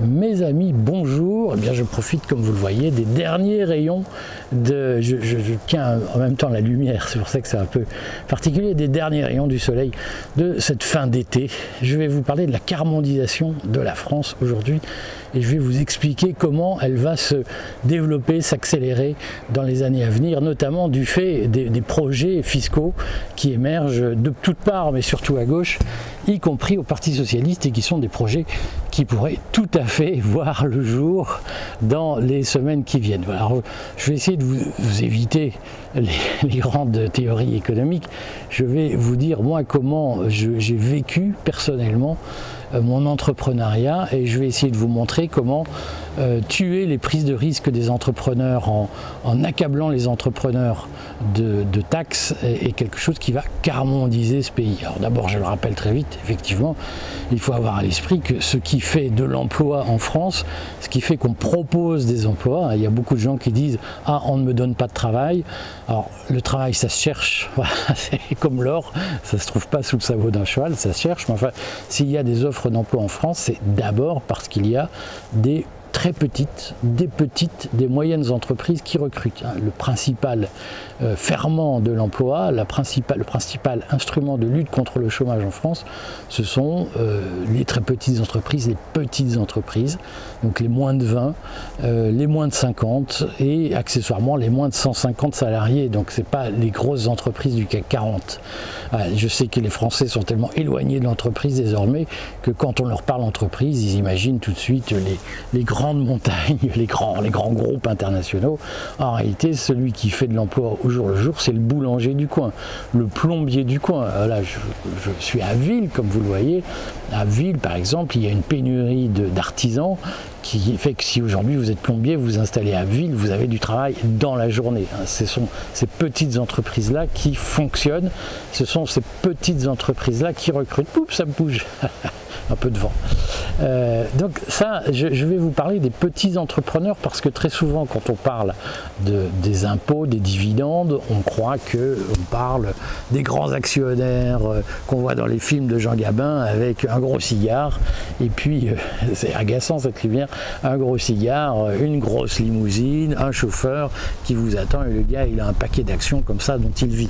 Mes amis, bonjour. Eh bien, je profite, comme vous le voyez, des derniers rayons de... Je tiens en même temps la lumière, c'est pour ça que c'est un peu particulier, des derniers rayons du soleil de cette fin d'été. Je vais vous parler de la carmondisation de la France aujourd'hui et je vais vous expliquer comment elle va se développer, s'accélérer dans les années à venir, notamment du fait des projets fiscaux qui émergent de toutes parts, mais surtout à gauche, y compris au Parti Socialiste, et qui sont des projets qui pourraient tout à fait voir le jour dans les semaines qui viennent. Voilà. Alors, je vais essayer de vous éviter les grandes théories économiques. Je vais vous dire, moi, comment j'ai vécu personnellement mon entrepreneuriat, et je vais essayer de vous montrer comment tuer les prises de risque des entrepreneurs en accablant les entrepreneurs de taxes est quelque chose qui va carmondiser ce pays. Alors d'abord, je le rappelle très vite, effectivement, il faut avoir à l'esprit que ce qui fait de l'emploi en France, ce qui fait qu'on propose des emplois, il y a beaucoup de gens qui disent « Ah, on ne me donne pas de travail ». Alors le travail, ça se cherche, voilà, c'est comme l'or, ça ne se trouve pas sous le sabot d'un cheval, ça se cherche, mais enfin, s'il y a des offres d'emploi en France, c'est d'abord parce qu'il y a des très petites, des moyennes entreprises qui recrutent. Le principal ferment de l'emploi, le principal instrument de lutte contre le chômage en France, ce sont les très petites entreprises, les petites entreprises, donc les moins de 20, les moins de 50 et accessoirement les moins de 150 salariés. Donc c'est pas les grosses entreprises du CAC 40. Je sais que les Français sont tellement éloignés de l'entreprise désormais que quand on leur parle entreprise, ils imaginent tout de suite les grandes montagnes, les grands groupes internationaux. En réalité, celui qui fait de l'emploi au jour le jour, c'est le boulanger du coin, le plombier du coin. Là, je suis à Ville, comme vous le voyez. À Ville, par exemple, il y a une pénurie d'artisans qui fait que si aujourd'hui vous êtes plombier, vous vous installez à Ville, vous avez du travail dans la journée. Ce sont ces petites entreprises-là qui fonctionnent, ce sont ces petites entreprises-là qui recrutent. Poup, ça bouge. Un peu de vent. Donc ça, je vais vous parler des petits entrepreneurs parce que très souvent quand on parle des impôts, des dividendes, on croit qu'on parle des grands actionnaires qu'on voit dans les films de Jean Gabin avec un gros cigare et puis, c'est agaçant cette lumière, un gros cigare, une grosse limousine, un chauffeur qui vous attend et le gars il a un paquet d'actions comme ça dont il vit.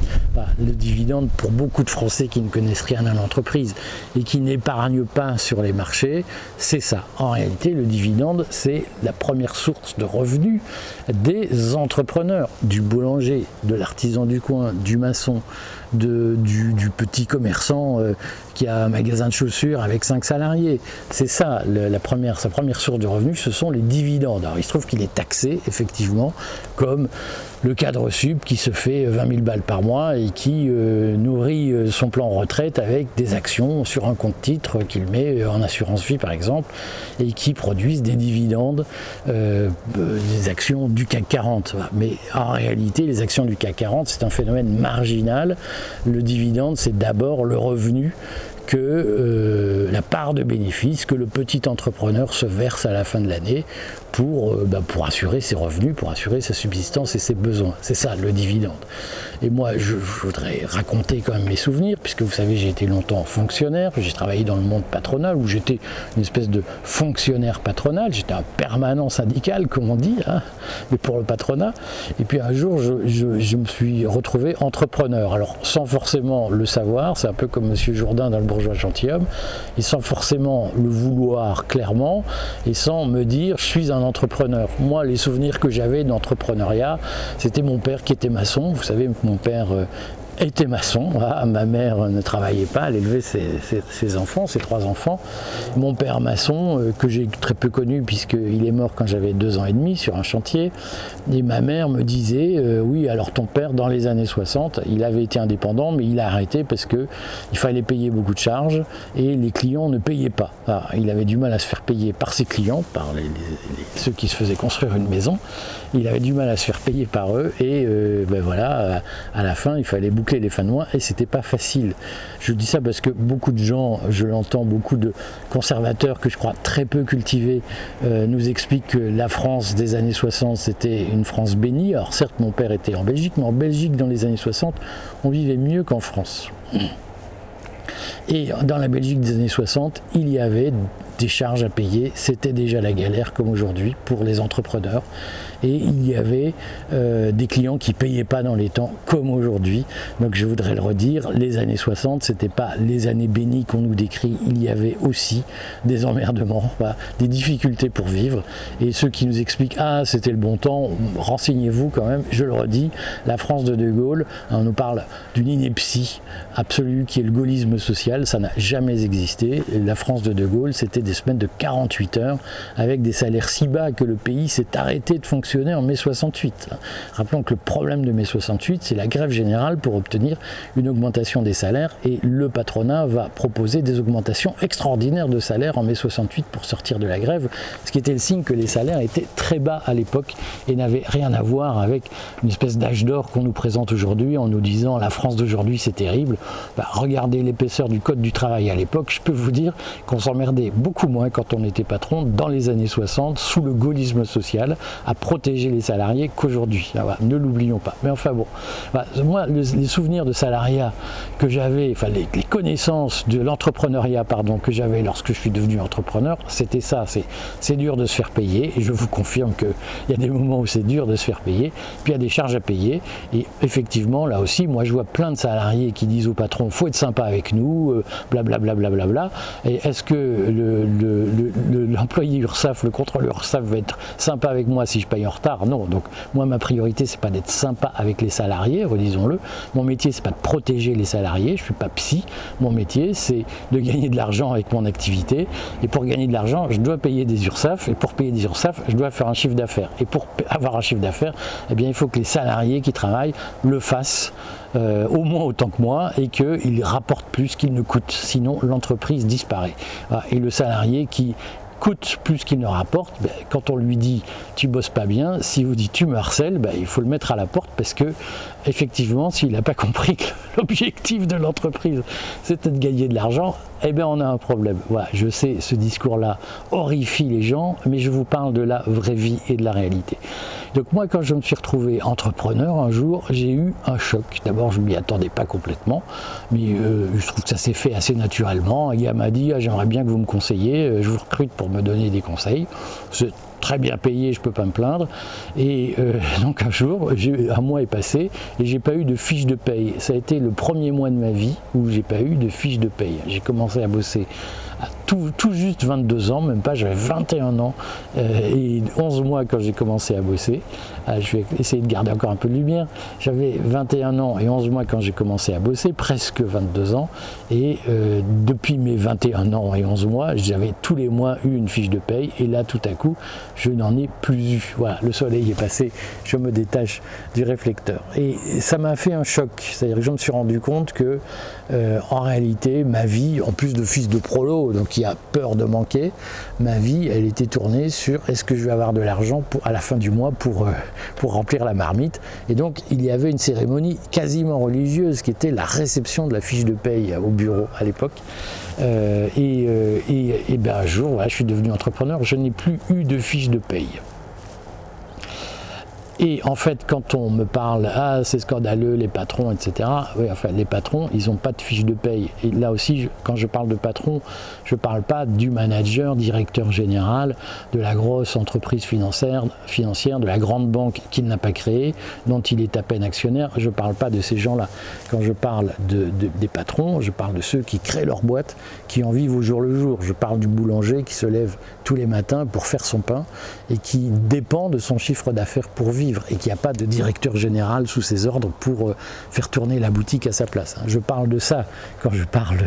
Le dividende, pour beaucoup de Français qui ne connaissent rien à l'entreprise et qui n'épargnent pas sur les marchés, c'est ça. En réalité, le dividende, c'est la première source de revenus des entrepreneurs, du boulanger, de l'artisan du coin, du maçon, du petit commerçant qui a un magasin de chaussures avec 5 salariés. C'est ça, sa première source de revenus, ce sont les dividendes. Alors il se trouve qu'il est taxé, effectivement, comme le cadre sup qui se fait 20 000 balles par mois et qui nourrit son plan retraite avec des actions sur un compte titre qu'il met en assurance vie par exemple et qui produisent des dividendes, des actions du CAC 40. Mais en réalité, les actions du CAC 40, c'est un phénomène marginal. Le dividende, c'est d'abord le revenu que la part de bénéfice que le petit entrepreneur se verse à la fin de l'année pour assurer ses revenus, pour assurer sa subsistance et ses besoins. C'est ça le dividende. Et moi, je voudrais raconter quand même mes souvenirs, puisque vous savez, j'ai été longtemps fonctionnaire, j'ai travaillé dans le monde patronal, où j'étais une espèce de fonctionnaire patronal, j'étais un permanent syndical, comme on dit, hein, mais pour le patronat. Et puis un jour, je me suis retrouvé entrepreneur. Alors, sans forcément le savoir, c'est un peu comme Monsieur Jourdain dans Le Bourgeois Gentilhomme, et sans forcément le vouloir clairement, et sans me dire, je suis un entrepreneur. Moi, les souvenirs que j'avais d'entrepreneuriat, c'était mon père qui était maçon. Vous savez, mon père était maçon, voilà. Ma mère ne travaillait pas, elle élevait ses enfants, ses 3 enfants. Mon père maçon, que j'ai très peu connu puisqu'il est mort quand j'avais 2 ans et demi sur un chantier. Et ma mère me disait, oui, alors ton père, dans les années 60, il avait été indépendant, mais il a arrêté parce qu'il fallait payer beaucoup de charges et les clients ne payaient pas. Alors, il avait du mal à se faire payer par ses clients, par ceux qui se faisaient construire une maison. Il avait du mal à se faire payer par eux et voilà, à la fin, il fallait boucler les fins de mois et c'était pas facile. Je dis ça parce que beaucoup de gens, je l'entends, beaucoup de conservateurs que je crois très peu cultivés nous expliquent que la France des années 60 c'était une France bénie. Alors certes mon père était en Belgique, mais en Belgique dans les années 60 on vivait mieux qu'en France. Et dans la Belgique des années 60 il y avait des charges à payer, c'était déjà la galère comme aujourd'hui pour les entrepreneurs. Et il y avait des clients qui ne payaient pas dans les temps comme aujourd'hui. Donc je voudrais le redire, les années 60, ce n'était pas les années bénies qu'on nous décrit, il y avait aussi des emmerdements, voilà, des difficultés pour vivre. Et ceux qui nous expliquent « Ah, c'était le bon temps », renseignez-vous quand même, je le redis, la France de Gaulle, on nous parle d'une ineptie absolue qui est le gaullisme social, ça n'a jamais existé. La France de Gaulle, c'était des semaines de 48 heures avec des salaires si bas que le pays s'est arrêté de fonctionner en mai 68. Rappelons que le problème de mai 68, c'est la grève générale pour obtenir une augmentation des salaires et le patronat va proposer des augmentations extraordinaires de salaires en mai 68 pour sortir de la grève, ce qui était le signe que les salaires étaient très bas à l'époque et n'avaient rien à voir avec une espèce d'âge d'or qu'on nous présente aujourd'hui en nous disant la France d'aujourd'hui c'est terrible. Regardez l'épaisseur du code du travail à l'époque, je peux vous dire qu'on s'emmerdait beaucoup moins quand on était patron dans les années 60 sous le gaullisme social à protéger les salariés qu'aujourd'hui. Ne l'oublions pas. Mais enfin bon, moi les souvenirs de salariat que j'avais, enfin les connaissances de l'entrepreneuriat pardon que j'avais lorsque je suis devenu entrepreneur, c'était ça, c'est dur de se faire payer et je vous confirme qu'il y a des moments où c'est dur de se faire payer, puis il y a des charges à payer et effectivement là aussi moi je vois plein de salariés qui disent au patron faut être sympa avec nous, blablabla blablabla, et est-ce que l'employé URSSAF, le contrôleur URSSAF va être sympa avec moi si je paye en retard? Non, donc moi ma priorité c'est pas d'être sympa avec les salariés, redisons-le, mon métier c'est pas de protéger les salariés, je suis pas psy, mon métier c'est de gagner de l'argent avec mon activité et pour gagner de l'argent je dois payer des URSSAF et pour payer des URSSAF je dois faire un chiffre d'affaires et pour avoir un chiffre d'affaires eh bien il faut que les salariés qui travaillent le fassent au moins autant que moi et qu'ils rapportent plus qu'il ne coûte, sinon l'entreprise disparaît. Et le salarié qui coûte plus qu'il ne rapporte, quand on lui dit tu bosses pas bien, si vous dites tu me harcèles, il faut le mettre à la porte parce que effectivement s'il n'a pas compris que l'objectif de l'entreprise c'était de gagner de l'argent, eh bien on a un problème. Voilà, je sais, ce discours-là horrifie les gens, mais je vous parle de la vraie vie et de la réalité. Donc moi quand je me suis retrouvé entrepreneur un jour, j'ai eu un choc. D'abord je ne m'y attendais pas complètement, mais je trouve que ça s'est fait assez naturellement. Un gars m'a dit j'aimerais bien que vous me conseilliez, je vous recrute pour me donner des conseils. C'est très bien payé, je ne peux pas me plaindre. Et donc un jour, un mois est passé et j'ai pas eu de fiche de paye. Ça a été le premier mois de ma vie où j'ai pas eu de fiche de paye. J'ai commencé à bosser à tout juste 22 ans, même pas, j'avais 21 ans et 11 mois quand j'ai commencé à bosser. Je vais essayer de garder encore un peu de lumière. J'avais 21 ans et 11 mois quand j'ai commencé à bosser, presque 22 ans. Et depuis mes 21 ans et 11 mois, j'avais tous les mois eu une fiche de paye. Et là, tout à coup, je n'en ai plus eu. Voilà, le soleil est passé, je me détache du réflecteur. Et ça m'a fait un choc. C'est-à-dire que je me suis rendu compte que, en réalité, ma vie, en plus de fils de prolo, donc qui a peur de manquer, ma vie, elle était tournée sur est-ce que je vais avoir de l'argent à la fin du mois pour remplir la marmite. Et donc, il y avait une cérémonie quasiment religieuse qui était la réception de la fiche de paye au bureau à l'époque. Et un jour, voilà, je suis devenu entrepreneur, je n'ai plus eu de fiche de paye. Et en fait, quand on me parle, ah c'est scandaleux, les patrons, etc. Oui, enfin, les patrons, ils n'ont pas de fiche de paye. Et là aussi, quand je parle de patron, je ne parle pas du manager, directeur général, de la grosse entreprise financière, de la grande banque qu'il n'a pas créée, dont il est à peine actionnaire. Je ne parle pas de ces gens-là. Quand je parle des patrons, je parle de ceux qui créent leur boîte, qui en vivent au jour le jour. Je parle du boulanger qui se lève tous les matins pour faire son pain et qui dépend de son chiffre d'affaires pour vivre et qu'il n'y a pas de directeur général sous ses ordres pour faire tourner la boutique à sa place. Je parle de ça quand je parle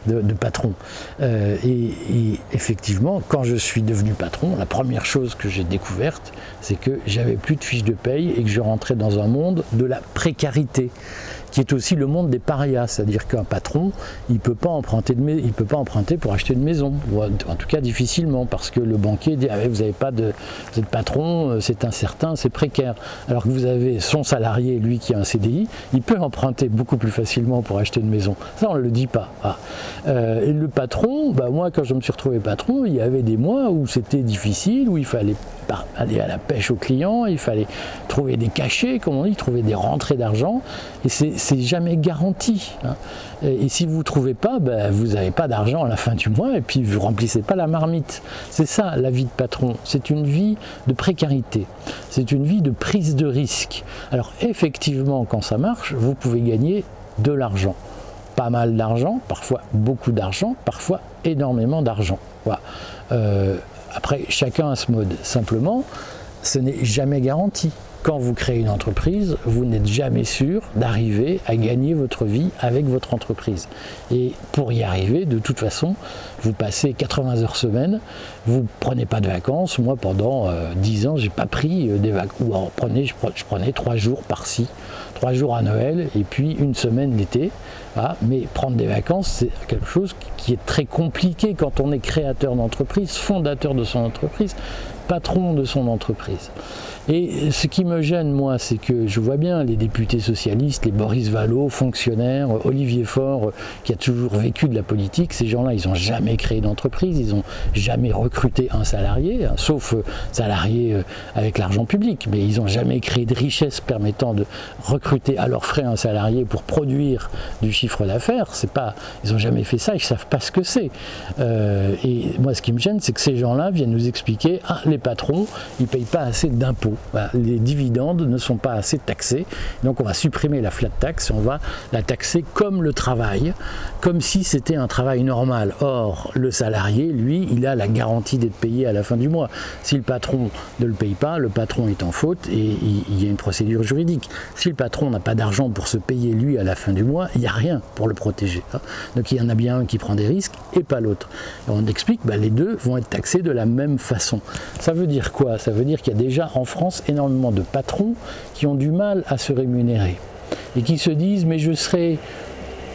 de patron. Et effectivement, quand je suis devenu patron, la première chose que j'ai découverte, c'est que j'avais plus de fiche de paye et que je rentrais dans un monde de la précarité, qui est aussi le monde des parias, c'est-à-dire qu'un patron, il ne peut pas emprunter pour acheter une maison, ou en tout cas difficilement, parce que le banquier dit ah, vous êtes patron, c'est incertain, c'est précaire. Alors que vous avez son salarié, lui qui a un CDI, il peut emprunter beaucoup plus facilement pour acheter une maison. Ça, on ne le dit pas. Et le patron, moi quand je me suis retrouvé patron, il y avait des mois où c'était difficile, où il fallait aller à la pêche aux clients, il fallait trouver des cachets, comme on dit, trouver des rentrées d'argent, et c'est jamais garanti. Hein. Et si vous ne trouvez pas, ben, vous n'avez pas d'argent à la fin du mois, et puis vous ne remplissez pas la marmite. C'est ça la vie de patron, c'est une vie de précarité, c'est une vie de prise de risque. Alors effectivement, quand ça marche, vous pouvez gagner de l'argent. Pas mal d'argent, parfois beaucoup d'argent, parfois énormément d'argent. Voilà. Après, chacun a ce mode. Simplement, ce n'est jamais garanti. Quand vous créez une entreprise, vous n'êtes jamais sûr d'arriver à gagner votre vie avec votre entreprise. Et pour y arriver, de toute façon, vous passez 80 heures semaine, vous ne prenez pas de vacances. Moi, pendant 10 ans, je n'ai pas pris des vacances. Ou alors, je prenais 3 jours par-ci, 3 jours à Noël, et puis une semaine l'été. Voilà. Mais prendre des vacances, c'est quelque chose qui est très compliqué quand on est créateur d'entreprise, fondateur de son entreprise, patron de son entreprise. Et ce qui me gêne, moi, c'est que je vois bien les députés socialistes, les Boris Vallaud, fonctionnaires, Olivier Faure, qui a toujours vécu de la politique, ces gens-là, ils n'ont jamais créé d'entreprise, ils n'ont jamais recruté un salarié, hein, sauf salarié avec l'argent public, mais ils n'ont jamais créé de richesse permettant de recruter à leurs frais un salarié pour produire du chiffre d'affaires. Ils n'ont jamais fait ça, ils ne savent pas ce que c'est. Et moi, ce qui me gêne, c'est que ces gens-là viennent nous expliquer, les patrons, ils ne payent pas assez d'impôts. Voilà, les dividendes ne sont pas assez taxés, donc on va supprimer la flat tax, on va la taxer comme le travail, comme si c'était un travail normal. Or, le salarié, lui, il a la garantie d'être payé à la fin du mois. Si le patron ne le paye pas, le patron est en faute et il y a une procédure juridique. Si le patron n'a pas d'argent pour se payer lui à la fin du mois, il n'y a rien pour le protéger. Donc il y en a bien un qui prend des risques et pas l'autre. On explique que les deux vont être taxés de la même façon. Ça veut dire quoi? Ça veut dire qu'il y a déjà en France énormément de patrons qui ont du mal à se rémunérer et qui se disent mais je serai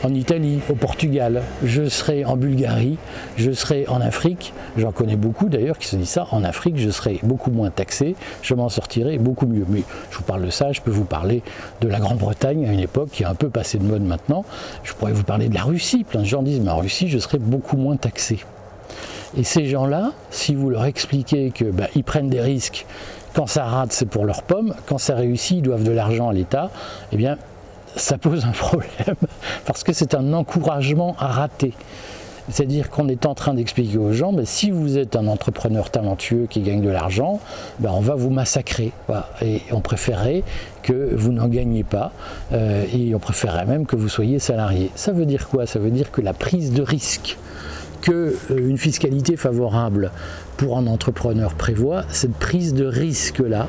en Italie, au Portugal, je serai en Bulgarie, je serai en Afrique, j'en connais beaucoup d'ailleurs qui se disent ça, en Afrique je serai beaucoup moins taxé, je m'en sortirai beaucoup mieux. Mais je vous parle de ça, je peux vous parler de la Grande-Bretagne à une époque qui est un peu passée de mode maintenant, je pourrais vous parler de la Russie, plein de gens disent mais en Russie je serai beaucoup moins taxé. Et ces gens-là, si vous leur expliquez que ils prennent des risques, quand ça rate c'est pour leurs pommes, quand ça réussit ils doivent de l'argent à l'État, eh bien ça pose un problème parce que c'est un encouragement à rater. C'est-à-dire qu'on est en train d'expliquer aux gens, si vous êtes un entrepreneur talentueux qui gagne de l'argent, on va vous massacrer. Voilà. Et on préférerait que vous n'en gagniez pas et on préférerait même que vous soyez salarié. Ça veut dire quoi? Ça veut dire que la prise de risque qu'une fiscalité favorable pour un entrepreneur prévoit, cette prise de risque-là,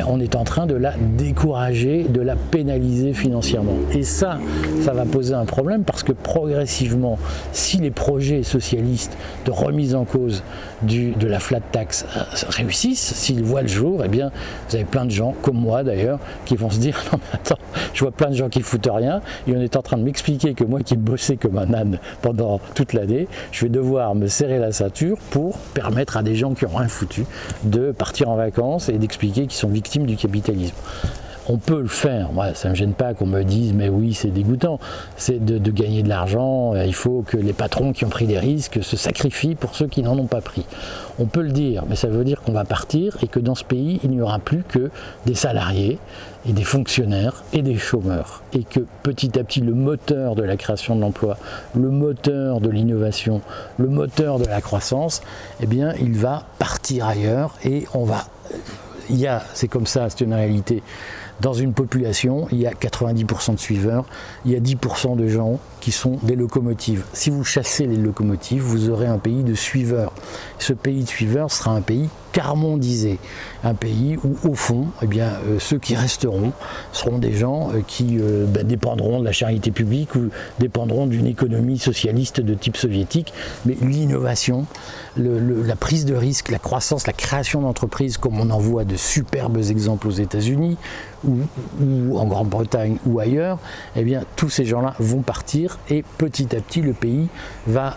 on est en train de la décourager, de la pénaliser financièrement. Et ça va poser un problème parce que progressivement, si les projets socialistes de remise en cause de la flat tax réussissent, s'ils voient le jour, eh bien, vous avez plein de gens, comme moi d'ailleurs, qui vont se dire « Non mais attends, je vois plein de gens qui foutent rien et on est en train de m'expliquer que moi qui bossais comme un âne pendant toute l'année, je vais devoir me serrer la ceinture pour permettre à des gens qui n'ont rien foutu de partir en vacances et d'expliquer qu'ils sont victimes du capitalisme. » On peut le faire, moi ça ne me gêne pas qu'on me dise mais oui c'est dégoûtant, c'est de gagner de l'argent, il faut que les patrons qui ont pris des risques se sacrifient pour ceux qui n'en ont pas pris. On peut le dire, mais ça veut dire qu'on va partir et que dans ce pays il n'y aura plus que des salariés et des fonctionnaires et des chômeurs. Et que petit à petit le moteur de la création de l'emploi, le moteur de l'innovation, le moteur de la croissance, eh bien il va partir ailleurs et on va... c'est comme ça, c'est une réalité. Dans une population, il y a 90% de suiveurs, il y a 10% de gens qui sont des locomotives. Si vous chassez les locomotives, vous aurez un pays de suiveurs. Ce pays de suiveurs sera un pays carmondisé, un pays où, au fond, eh bien, ceux qui resteront seront des gens qui dépendront de la charité publique ou dépendront d'une économie socialiste de type soviétique. Mais l'innovation, la prise de risque, la croissance, la création d'entreprises, comme on en voit de superbes exemples aux États-Unis ou en Grande-Bretagne ou ailleurs, eh bien, tous ces gens-là vont partir et petit à petit, le pays va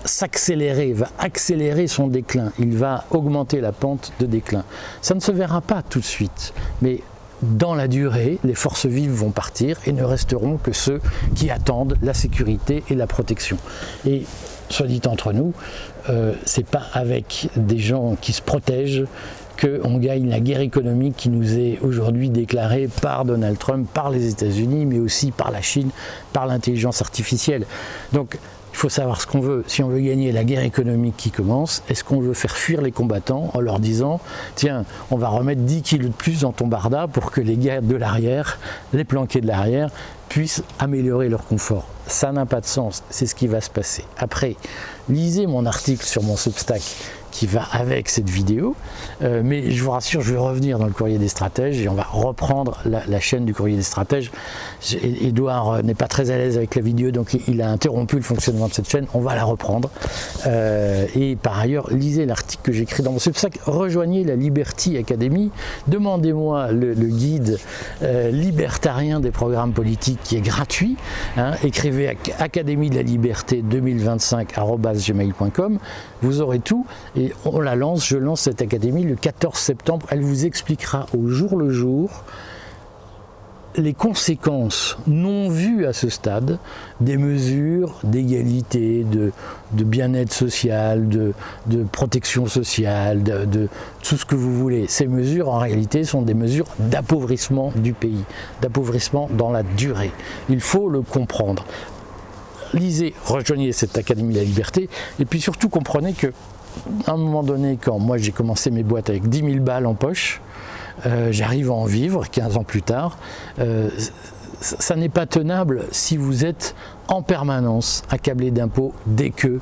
s'accélérer, va accélérer son déclin, il va augmenter la pente de déclin. Ça ne se verra pas tout de suite, mais dans la durée, les forces vives vont partir et ne resteront que ceux qui attendent la sécurité et la protection. Et soit dit entre nous, c'est pas avec des gens qui se protègent qu'on gagne la guerre économique qui nous est aujourd'hui déclarée par Donald Trump, par les États-Unis, mais aussi par la Chine, par l'intelligence artificielle. Donc, il faut savoir ce qu'on veut. Si on veut gagner la guerre économique qui commence, est-ce qu'on veut faire fuir les combattants en leur disant « Tiens, on va remettre 10 kilos de plus dans ton barda pour que les gars de l'arrière, les planqués de l'arrière, puissent améliorer leur confort ». Ça n'a pas de sens, c'est ce qui va se passer. Après, lisez mon article sur mon Substack qui va avec cette vidéo, mais je vous rassure, je vais revenir dans le Courrier des Stratèges et on va reprendre la chaîne du Courrier des Stratèges. Edouard n'est pas très à l'aise avec la vidéo, donc il a interrompu le fonctionnement de cette chaîne, on va la reprendre. Et par ailleurs, lisez l'article que j'écris dans mon Substack, rejoignez la Liberty Academy, demandez-moi le guide libertarien des programmes politiques qui est gratuit, hein, écrivez à Académie de la Liberté 2025@gmail.com, vous aurez tout. Et on la lance, je lance cette académie le 14 septembre. Elle vous expliquera au jour le jour les conséquences non vues à ce stade des mesures d'égalité, de bien-être social, de protection sociale, de tout ce que vous voulez. Ces mesures, en réalité, sont des mesures d'appauvrissement du pays, d'appauvrissement dans la durée. Il faut le comprendre. Lisez, rejoignez cette Académie de la Liberté, et puis surtout comprenez que à un moment donné, quand moi j'ai commencé mes boîtes avec 10 000 balles en poche, j'arrive à en vivre 15 ans plus tard. Ça n'est pas tenable si vous êtes en permanence accablé d'impôts dès que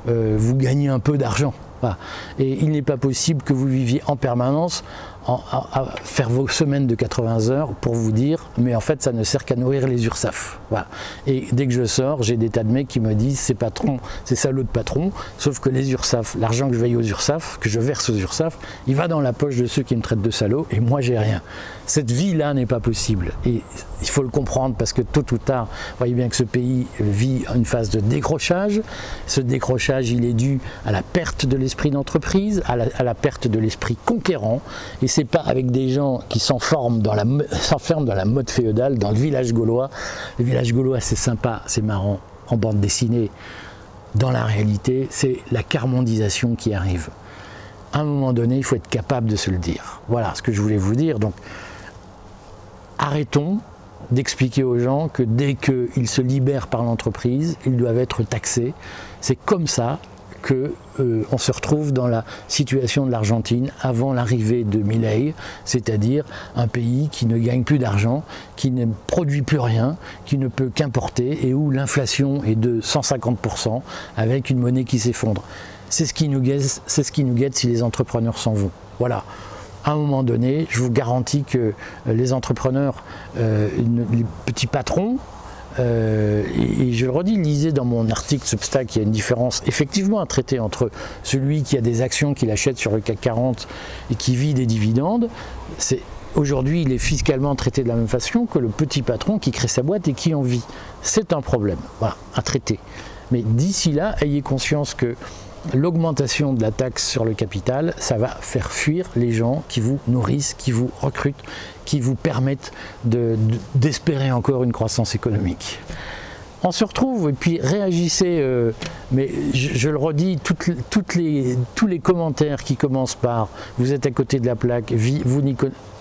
vous gagnez un peu d'argent. Voilà. Et il n'est pas possible que vous viviez en permanence à faire vos semaines de 80 heures pour vous dire mais en fait ça ne sert qu'à nourrir les URSSAF. Voilà. Et dès que je sors, j'ai des tas de mecs qui me disent c'est patron, c'est salaud de patron, sauf que les URSSAF, l'argent que je veille aux URSSAF, que je verse aux URSSAF, il va dans la poche de ceux qui me traitent de salaud et moi j'ai rien. Cette vie-là n'est pas possible et il faut le comprendre parce que tôt ou tard, vous voyez bien que ce pays vit une phase de décrochage. Ce décrochage, il est dû à la perte de l'esprit d'entreprise, à la perte de l'esprit conquérant, et c'est pas avec des gens qui s'enferment dans la mode féodale, dans le village gaulois. Le village gaulois, c'est sympa, c'est marrant, en bande dessinée. Dans la réalité, c'est la carmondisation qui arrive. À un moment donné, il faut être capable de se le dire. Voilà ce que je voulais vous dire. Donc, arrêtons d'expliquer aux gens que dès qu'ils se libèrent par l'entreprise, ils doivent être taxés. C'est comme ça qu'on se retrouve dans la situation de l'Argentine avant l'arrivée de Milei, c'est-à-dire un pays qui ne gagne plus d'argent, qui ne produit plus rien, qui ne peut qu'importer et où l'inflation est de 150% avec une monnaie qui s'effondre. C'est ce qui nous guette si les entrepreneurs s'en vont. Voilà. À un moment donné, je vous garantis que les entrepreneurs, les petits patrons, et je le redis, lisez dans mon article Substack, il y a une différence effectivement à traiter entre celui qui a des actions qu'il achète sur le CAC 40 et qui vit des dividendes. Aujourd'hui, il est fiscalement traité de la même façon que le petit patron qui crée sa boîte et qui en vit. C'est un problème, voilà, à traiter. Mais d'ici là, ayez conscience que l'augmentation de la taxe sur le capital, ça va faire fuir les gens qui vous nourrissent, qui vous recrutent, qui vous permettent d'espérer encore une croissance économique. On se retrouve et puis réagissez, mais je le redis, tous les commentaires qui commencent par « vous êtes à côté de la plaque »,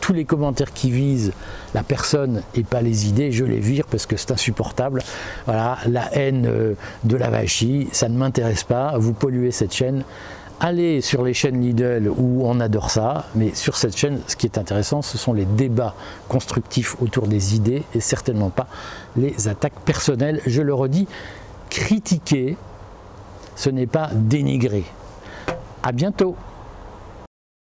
tous les commentaires qui visent la personne et pas les idées, je les vire parce que c'est insupportable. Voilà, la haine de la vachie, ça ne m'intéresse pas, vous polluez cette chaîne. Allez sur les chaînes Lidl où on adore ça, mais sur cette chaîne, ce qui est intéressant, ce sont les débats constructifs autour des idées et certainement pas les attaques personnelles. Je le redis, critiquer, ce n'est pas dénigrer. À bientôt.